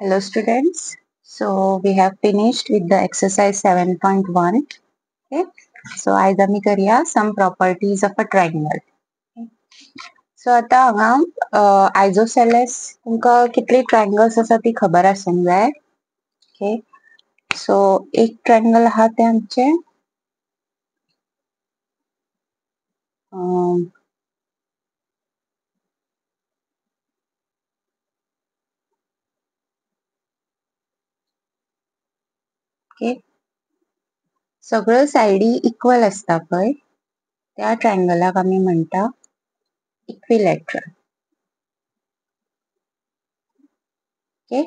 Hello students. So we have finished with the exercise 7.1. Okay. So आज आम्ही करूया some properties of a triangle. Okay. So आता हांगा isosceles तुमका कितली ट्रायंगल्स आसा ती खबर आसूंक जाय. ओके. सो एक ट्रायंगल आहा ते आमचे ओके. सगळ्यो साइडी इक्वल असता पळय त्या ट्रायंगलाक आमी म्हणटा इक्विलॅटरल. ओके.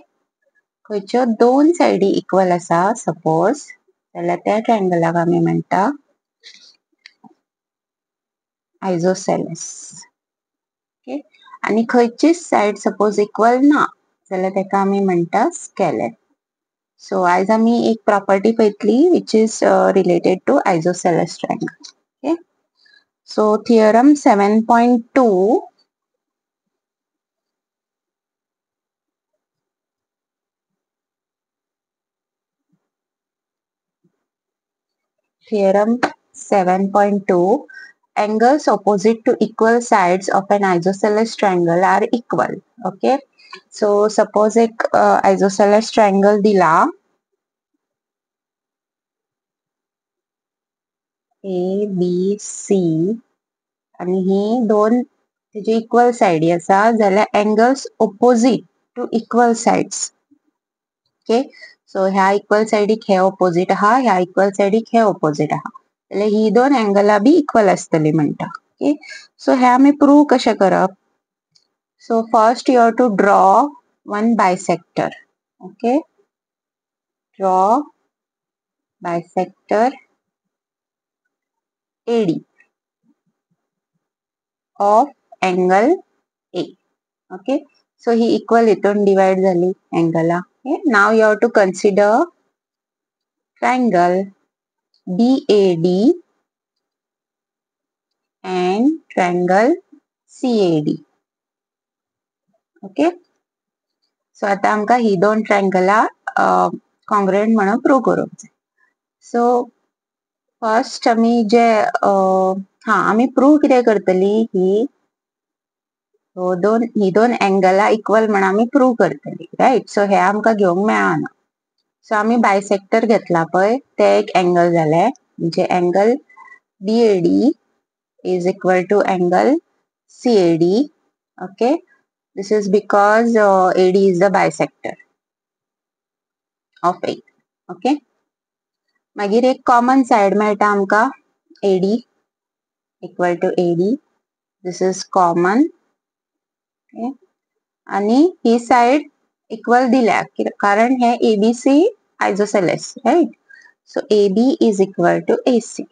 खंयच्यो दोन साइडी इक्वल आसा सपोज जाल्यार त्या ट्रायंगलाक आमी म्हणटा आयसोसेलेस. ओके. आणि खंयचीच साइड सपोज इक्वल ना जाल्यार तेका आमी म्हणटा स्केलर. सो आज आमी एक property पळयतली which is related to isosceles triangle. Okay. So theorem 7.2 Theorem 7.2 angles opposite to equal sides of an isosceles triangle are equal. Okay. So suppose एक isosceles triangle दिला A, B, C आणि ही दोन तेजी equal साइडी आसा जाल्यार angles opposite to equal sides. Okay. So ह्या equal साइडीक हे opposite आहा, ह्या इक्वल साइडीक हे ऑपोजिट आहा जाल्यार ही दोन एंगला बी इक्वल आसतली म्हणटा. ओके. सो हे आमी प्रूव कशे करप. So first you have to draw one bisector. Okay. Draw bisector AD of angle A. Okay. So ही equal हितून divide झाली angle. Okay. Now you have to consider triangle BAD and triangle CAD. Okay. So आता आमका ही दोन ट्रायंगला congruent म्हणून prove करूंक जाय. So first आमी जे आमी प्रूव कितें करतली ही दोन एंगला इक्वल म्हणून आमी प्रूव करतली. राइट. सो हे आमका घेवंक मेळना. सो आमी बायसेक्टर घेतला पळय ते एक एंगल जाले म्हणजे angle BAD is equal to angle CAD. Okay. This is because AD is the bisector of A. Okay. मागीर एक कॉमन साइड मेळटा आमका AD equal to AD. This is common. Okay. आणि ही साइड इक्वल दिल्या कारण हे ABC isosceles. Right. So AB is equal to AC.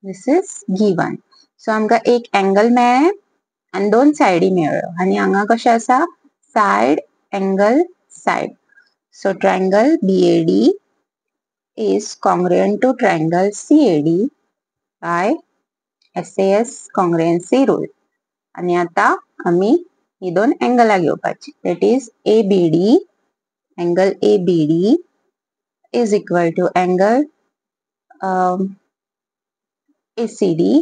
This is given. So आमका एक angle मेळ्ळे आणि दोन साइडी मेळ्ळ्यो आणि हांगा कशे आसा side angle side. So triangle BAD is congruent to triangle CAD by SAS congruency rule. आणि आता आम्ही ही दोन एंगला घेवपाची. That is ABD, angle ABD is equal to angle ACD.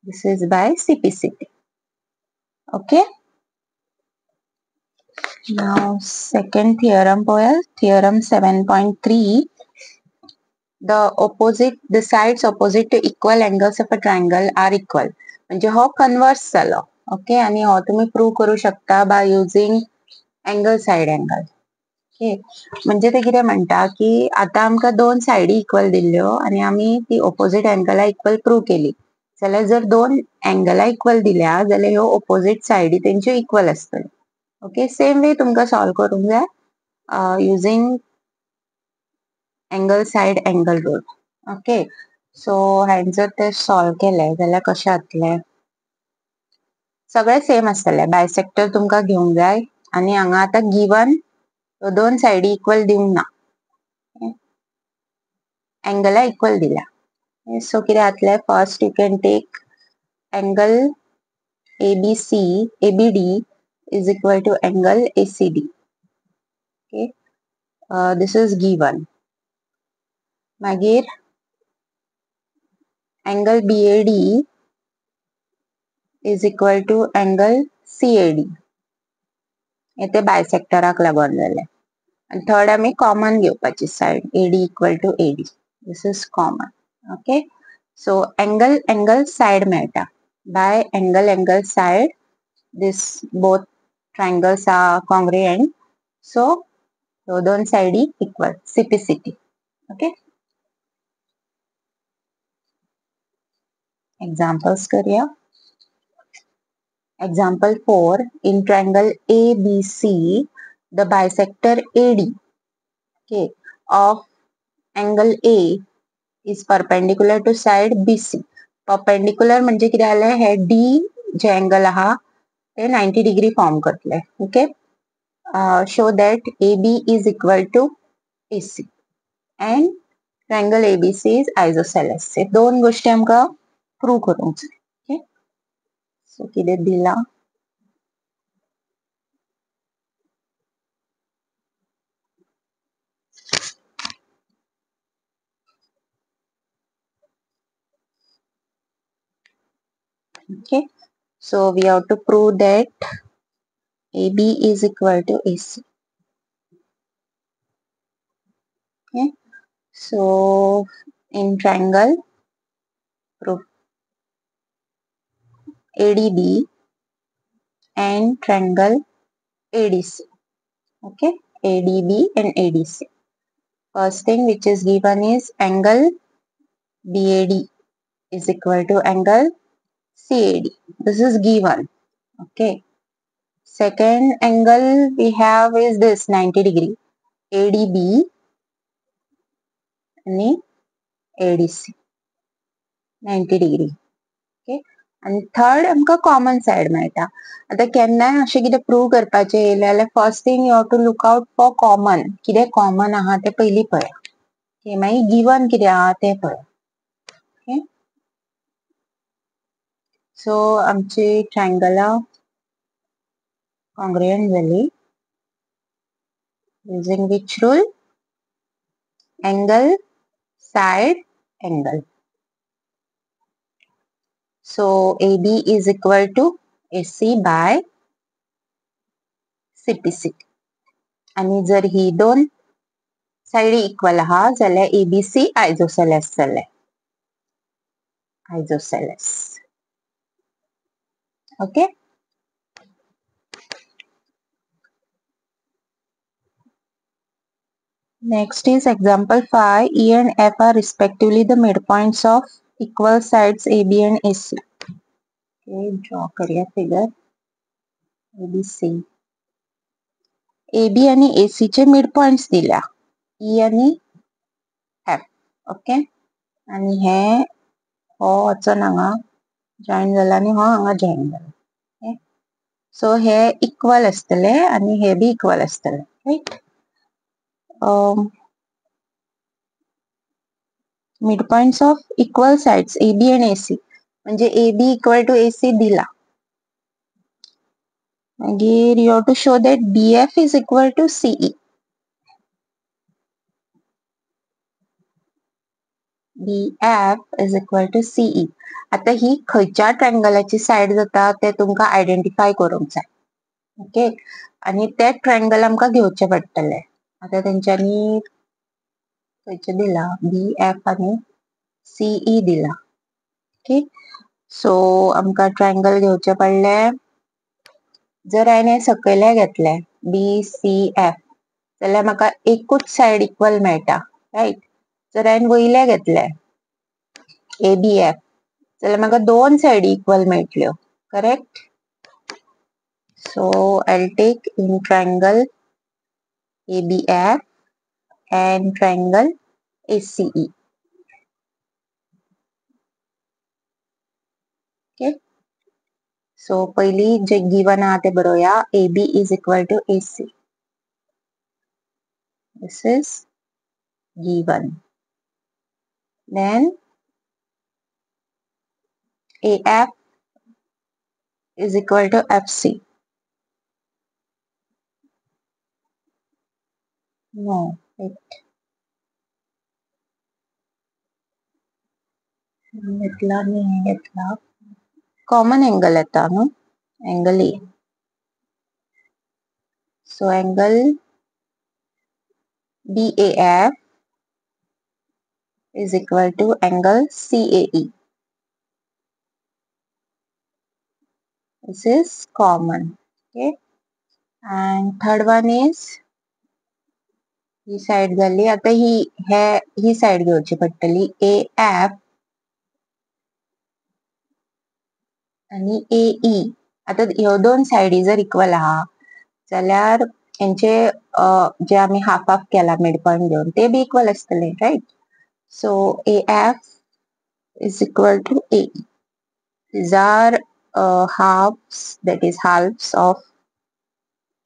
This is by CPCT. Okay. Now second theorem theorem 7.3 the sides opposite to equal angles of a triangle are equal. म्हणजे हो converse झालो. Okay. आणि हो तुम्ही prove करू शकता by using angle side angle. Okay. म्हणजे ते कितें म्हणटा की आता आमका दोन साइडी इक्वल दिल्ल्यो आणि आमी ती ऑपोजिट एंगला इक्वल प्रूव केली जाल्यार जर दोन एंगला इक्वल दिल्या जाल्यार ह्यो ऑपोजिट साइडी तेंच्यो इक्वल आसतल्यो. ओके. सेम वे तुमका सॉल्व करूंक जाय using angle side angle rule. Okay. So हांवें जर ते सॉल्व केले जाल्यार कशे जातले सगळे सेम आसतले. बायसेक्टर तुमका घेवंक जाय आणि हांगा आता गिवन दोन साइडी इक्वल दिवंक ना. एंगला इक्वल दिल्या. सो कितें जातले first you can take angle ABD is equal to angle ACD. Okay, this is given. मागीर angle BAD is equal to angle CAD. येते बायसेक्टराक लागून जालें. And third आमी common घेवपाची side AD equal to AD. This is common. Okay. So angle side मेळटा. By angle side, this both triangles are congruent. So दोन साइडी equal. CPCT. Okay. Examples करूया. Example 4. In triangle ABC, the bisector AD, okay, of angle A is perpendicular to side BC. Perpendicular म्हणजे कितें जालें हे D जे angle आहा ते 90 degree form करतले. Okay. Show that AB is equal to AC and triangle ABC is isosceles. हे दोन गोष्टी आमकां prove करूंक जाय. Okay. So कितें दिला Okay, so we have to prove that AB is equal to AC. Okay, so in triangle, prove ADB and triangle ADC. Okay, ADB and ADC. First thing which is given is angle BAD is equal to angle CAD. This is given. Okay. Second angle we have is this 90 degree. ADB and ADC 90 degree. Okay. And third आमकां common side मेळटा. आता केन्नाय अशें कितें prove करपाचें येयलें जाल्यार first thing you have to look out for common. कितें common आहा तें पयलीं पळया. Okay, मागीर given कितें आहा तें पळया. Okay. So आमची triangle congruent जाली. Using which rule? Angle, side, angle. So AB is equal to AC by CPC. आणि जर ही दोन साइडी इक्वल आहा जाल्यार ABC isosceles जालें. Isosceles. Okay. Next is example 5. E and F are respectively the midpoints of equal sides AB and AC. Okay, draw करूया figure. ABC. AB आणि AC चे midpoints दिल्या. E आणि F. Okay. आणि हे हो वचून हांगा join जाला आणि हो हांगा join जाला. Okay. So हे equal आसतले आणि हे बी equal आसतले. Right. Midpoints of equal sides AB and AC म्हणजे AB equal to AC दिला. मागीर you have to show that BF is equal to CE. BF is equal to CE. आता ही खयच्या ट्रायंगलाची side जाता ते तुमकां आयडेंटिफाय करूंक जाय. ओके, आणि ते ट्रायंगल आमकां घेवचे पडटले. आता तेंच्यांनी खंयचे दिला BF आणि CE दिला. ओके, सो आमकां ट्रायंगल घेवचे पडले. जर हांवें हे सकयले घेतले BCF जाल्यार म्हाका एकूच साइड इक्वल मेळटा. राइट. जर हांवें वयले घेतले ABF जाल्यार म्हाका दोन साइडी इक्वल मेळटल्यो. Correct. So I'll take in triangle ABF and triangle ACE. Okay. So पहिली जे given आहा ते बरोवया. AB is equal to AC. This is given. Then AF is equal to FC. No, घेतला नाही घेतला. Common angle येता no? Angle A. So angle BAF is equal to angle CAE. This is common. Okay. And third one is he side झाली. आता ही side घेवची पडटली AF आणि AE. आता ह्यो दोन साइडी जर इक्वल आहा जाल्यार यांचे जे आम्ही हाफ हाफ केला मिड पॉइंट घेऊन ते बी इक्वल असतले right. So AF is equal to AE. These are halves, that is halves of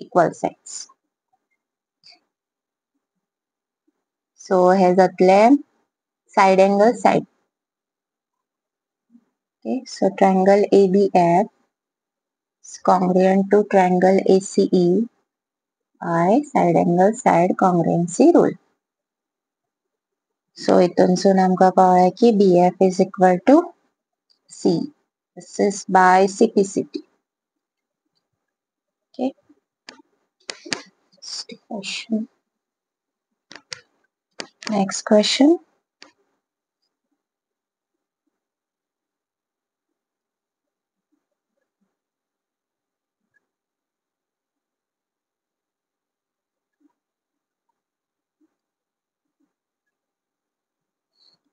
equal sides. So हे जातले side angle side. Okay, so triangle ABF is congruent to triangle ACE by side angle side congruency rule. So इथून आमका कळ्ळा की BF is equal to C. This is by CPCT. Okay. Question. Next question.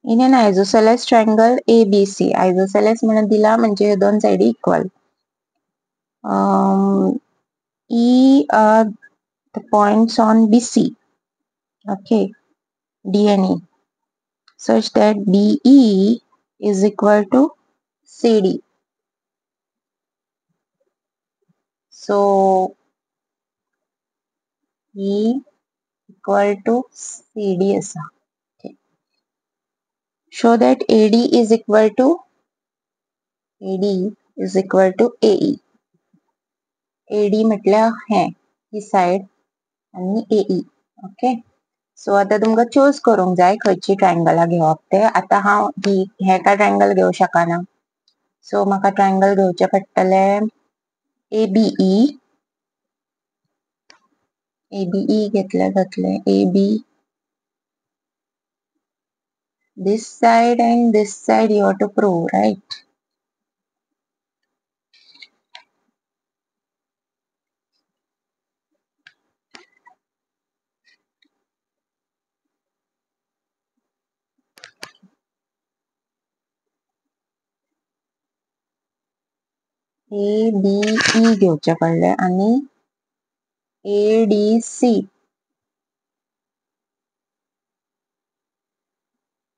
In an isosceles triangle ABC, isosceles म्हणून दिला म्हणजे हे दोन साइडी equal. E are the points on BC. Okay, D and E, such that BE is equal to CD. So E equal to CD असा. Okay. Show that AD is equal to AE. AD म्हटल्या ही side आणि AE. Okay. सो आता तुमका choose करूंक जाय खयची ट्रायंगला घेवप ते. आता हांव हे का ट्रायंगल घेवं शकना. सो म्हाका ट्रायंगल घेवचे पडटले ABE. ABE घेतले जातले AB. This side and this side you have to prove, right? ABE घेवचे पडले आणि ADC.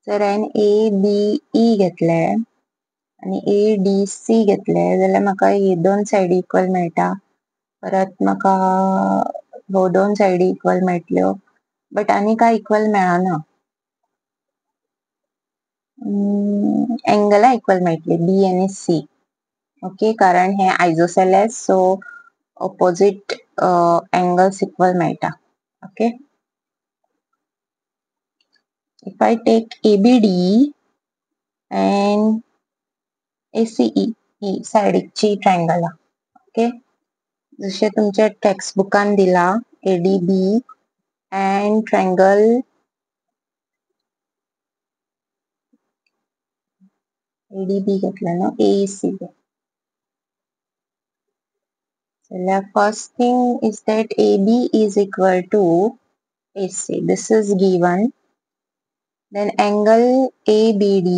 जर हांवें ABE घेतले आणि ADC घेतले जाल्यार म्हाका ही दोन साइडी इक्वल मेळटा. परत म्हाका ह्यो दोन साइडी इक्वल मेळटल्यो बट आनी काय इक्वल मेळना. एंगला इक्वल मेळटली B आणि C. ओके, कारण हे isosceles so opposite angles equal मेळटा. Okay. If I take ABD and ACE ही साइडीची ट्रायंगला. ओके, जशे तुमच्या टेक्स्ट बुकान दिला ADB and triangle ADB घेतला no AEC. So the first thing is that AB is equal to AC. This is given. Then angle ABD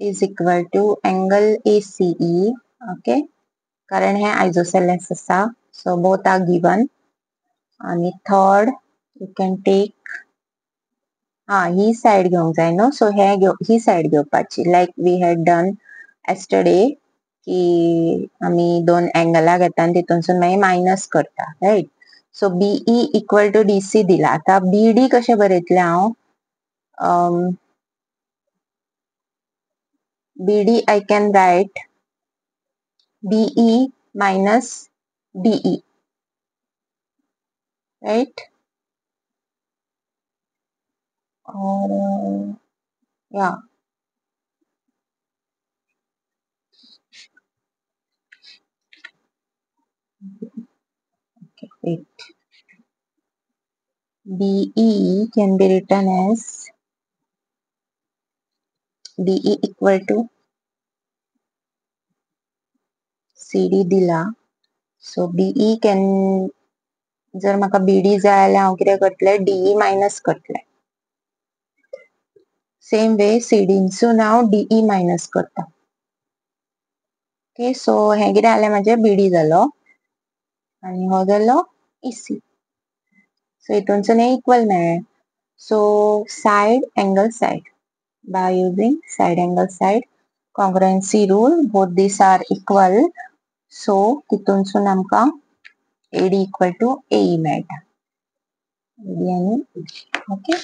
is equal to angle ACE. Okay, कारण हे isosceles असा. So both are given. आणि third you can take ही side घेवंक जाय नो. So ही side घेवपाची like we had done yesterday की आम्ही दोन एंगला घेता आणि तितूनसून मागीर मायनस करता right. So BE equal to DC दिला. आता BD कशे बरयतले हांव. BD I can write BE minus DE, right? Or yeah, okay, wait. BE can be written as BE equal to CD दिला. So BE can, जर म्हाका BD जाय जाल्यार हांव कितें करतलें, DE मायनस करतलें. सेम वे CDसून हांव DE मायनस करता. ओके, सो हें कितें जालें, म्हाजें BD जालो आनी हो जालो EC. सो हितूनसून हें इक्वल मेळ्ळें. So side angle side, by using side angle side congruency rule, both these are equal. So तितूनसून आमकां AD equal to AE मेळटा. AD आनी ओके.